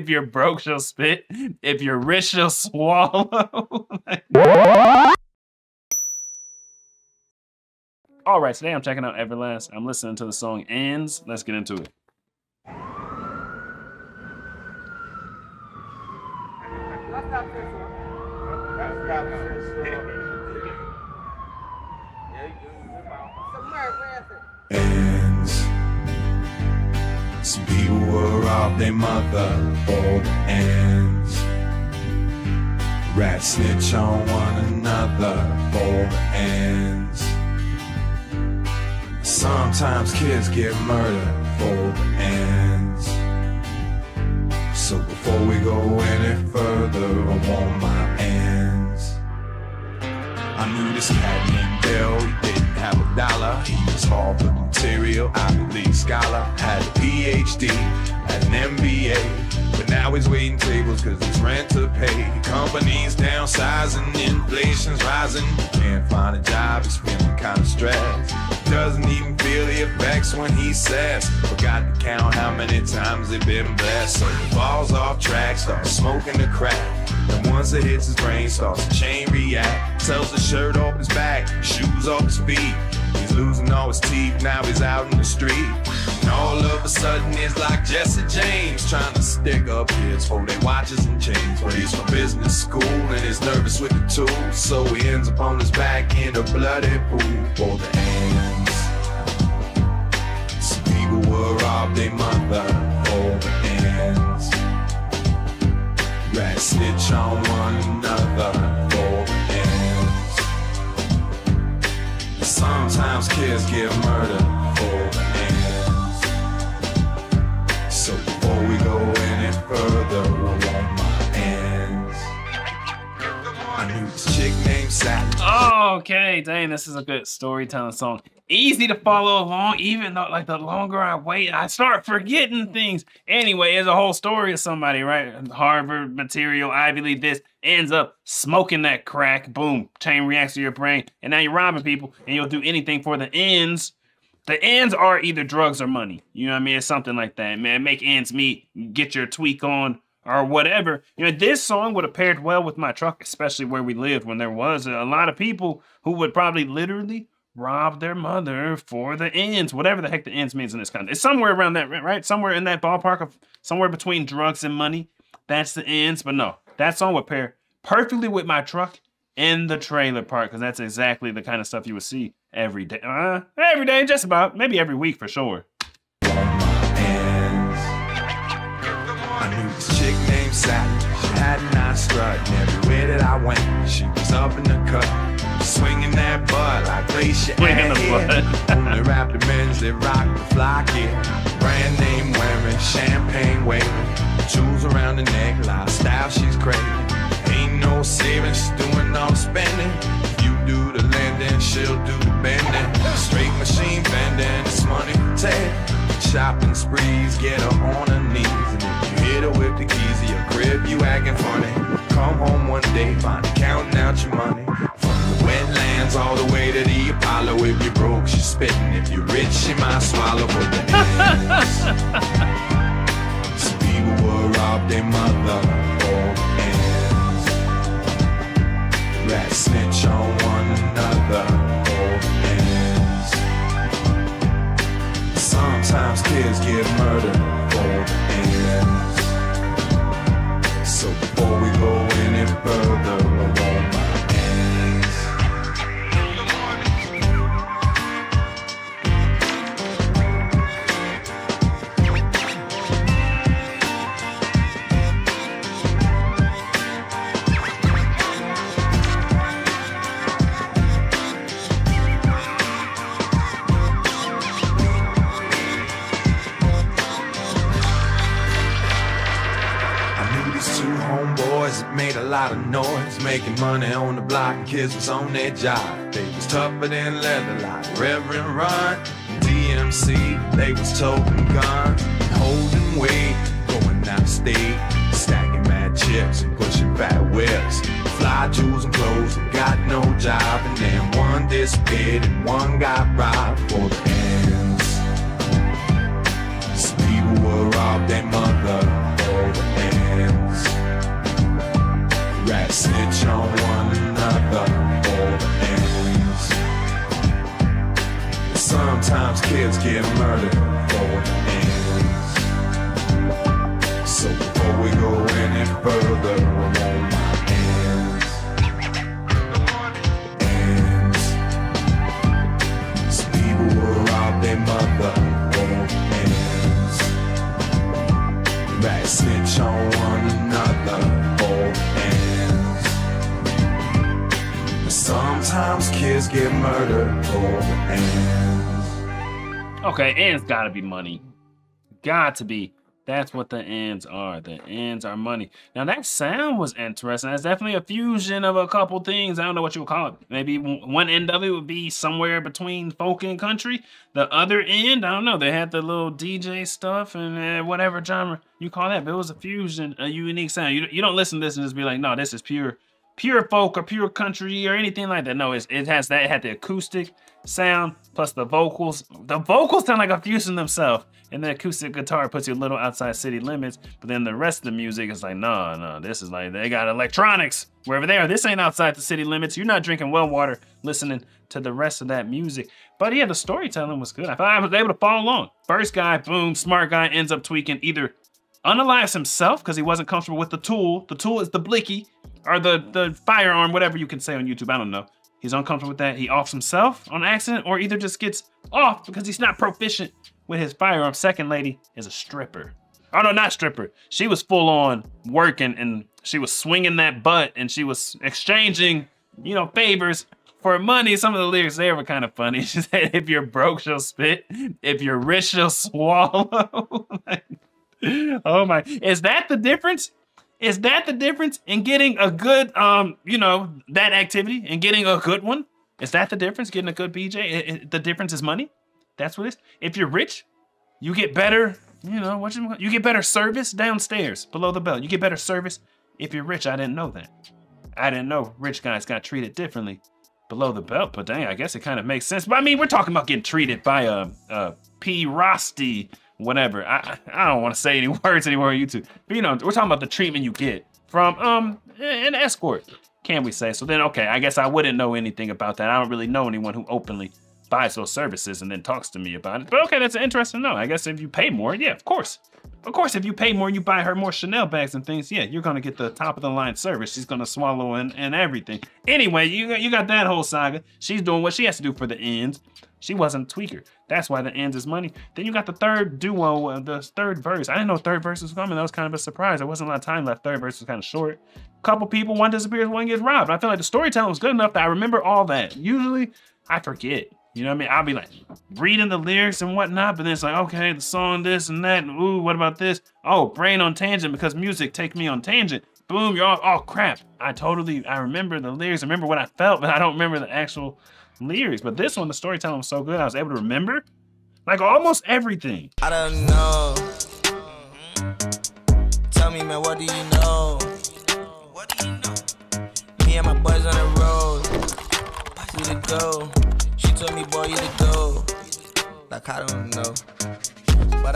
If you're broke, she'll spit. If you're rich, she'll swallow. All right, today I'm checking out Everlast. I'm listening to the song Ends. Let's get into it. Ends. Some people will rob their mother for the ends. Rats snitch on one another for the ends. Sometimes kids get murdered for the ends. So before we go any further, I want my ends. I knew this cat named Bill, he didn't have a dollar. He was Harvard material, Ivy League scholar. Had a PhD, had an MBA. But now he's waiting tables cause it's rent to pay. Companies downsizing, inflation's rising. Can't find a job, he's feeling kinda stressed. Doesn't even feel the effects when he says, forgot to count how many times they've been blessed. So he falls off track, starts smoking the crack. And once it hits his brain, starts to chain react. Sells his shirt off his back, shoes off his feet. He's losing all his teeth, now he's out in the street. And all of a sudden it's like Jesse James trying to stick up kids for their watches and chains. But he's from business school and he's nervous with the tools. So he ends up on his back in a bloody pool for the ends. Some people will rob their mother for the ends. Rats snitch on one another for the ends. Sometimes kids get murdered for the ends. So before we go any further, I want my ends. I knew this chick named Sally. Okay, dang, this is a good storytelling song. Easy to follow along, even though like the longer I wait, I start forgetting things. Anyway, it's a whole story of somebody, right? Harvard material, Ivy League, this ends up smoking that crack, boom, chain reacts to your brain, and now you're robbing people, and you'll do anything for the ends. The ends are either drugs or money. You know what I mean? It's something like that, man. Make ends meet, get your tweak on, or whatever. You know, this song would have paired well with my truck, especially where we lived when there was a lot of people who would probably literally rob their mother for the ends, whatever the heck the ends means in this country. It's somewhere around that, right? Somewhere in that ballpark of somewhere between drugs and money. That's the ends. But no, that song would pair perfectly with my truck and the trailer park, because that's exactly the kind of stuff you would see every day. Every day, just about, maybe every week for sure. I knew this chick named Sally. She had a nice strut, and everywhere that I went, she was up in the cut, swinging that butt like glacier. Only rap the men's that rock the fly gear, brand name wearing, champagne waving, jewels around the neck, lifestyle she's craving. Ain't no saving, she's doing all the spending. If you do the lending, she'll do the bending. Straight machine bending, it's money for Ted. Shopping sprees, get her on her knees. And if you hit her with the keys of your crib, you acting funny. Come home one day, find her counting out your money. From the wetlands all the way to the Apollo. If you're broke, she's spitting. If you're rich, she might swallow for the ends. Some people will rob their mother for the ends. Rats snitch on one another for the ends. Sometimes kids get murdered for the ends. So before we go any further, I want my ends. Made a lot of noise, making money on the block, and kids was on their job. They was tougher than leather, like Reverend Run, DMC. They was toting guns, holding weight, going out of state, stacking mad chips and pushing fat whips. Fly jewels and clothes and got no job, and then one disappeared and one got robbed for the ends. Some people will rob their mother for the ends. snitch on one another for the ends. Sometimes kids get murdered for the ends. So before we go any further, I want my ends. Some people will rob their mother for the ends. Right, snitch on one another for the ends. Sometimes kids get murdered for the ends. Okay, ends gotta be money. Got to be. That's what the ends are. The ends are money. Now that sound was interesting. That's definitely a fusion of a couple things. I don't know what you would call it. Maybe one end of it would be somewhere between folk and country. The other end, I don't know. They had the little DJ stuff and whatever genre you call that. But it was a fusion, a unique sound. You don't listen to this and just be like, no, this is pure folk or pure country or anything like that. No, it has that. It had the acoustic sound plus the vocals. The vocals sound like a fusion themselves. And the acoustic guitar puts you a little outside city limits, but then the rest of the music is like, no, this is like, they got electronics wherever they are. This ain't outside the city limits. You're not drinking well water listening to the rest of that music. But yeah, the storytelling was good. I thought I was able to follow along. First guy, boom, smart guy, ends up tweaking, either unalives himself because he wasn't comfortable with the tool. The tool is the blicky, or the firearm, whatever you can say on YouTube, I don't know. He's uncomfortable with that. He offs himself on accident, or either just gets off because he's not proficient with his firearm. Second lady is a stripper. Oh no, not stripper. She was full on working and she was swinging that butt and she was exchanging, favors for money. Some of the lyrics there were kind of funny. She said, if you're broke, she'll spit. If you're rich, she'll swallow. Oh my, is that the difference? Is that the difference in getting a good, that activity and getting a good one? Is that the difference, getting a good BJ? The difference is money? That's what it is. If you're rich, you get better, you get better service downstairs below the belt. You get better service if you're rich. I didn't know that. I didn't know rich guys got treated differently below the belt, but dang, I guess it kind of makes sense. But I mean, we're talking about getting treated by a P. Rosty, whatever. I don't want to say any words anymore on YouTube. But we're talking about the treatment you get from an escort, can we say? So then, okay, I guess I wouldn't know anything about that. I don't really know anyone who openly buys those services and then talks to me about it. But okay, that's interesting to know. I guess if you pay more, yeah, of course. Of course, if you pay more, you buy her more Chanel bags and things, yeah, you're gonna get the top of the line service. She's gonna swallow and everything. Anyway, you got that whole saga. She's doing what she has to do for the ends. She wasn't a tweaker. That's why the ends is money. Then you got the third duo, the third verse. I didn't know third verse was coming. That was kind of a surprise. There wasn't a lot of time left. Third verse was kind of short. Couple people, one disappears, one gets robbed. I feel like the storytelling was good enough that I remember all that. Usually, I forget. You know what I mean? I'll be like reading the lyrics and whatnot, but then it's like, okay, the song, this and that, and ooh, what about this? Oh, brain on tangent because music take me on tangent. Boom, you're all, oh crap. I remember the lyrics, I remember what I felt, but I don't remember the actual lyrics. But this one, the storytelling was so good, I was able to remember like almost everything. I don't know. Tell me, man, what do you know? What do you know? Me and my boys on the road. We to go. She told me, boy, you to go. Like, I don't know.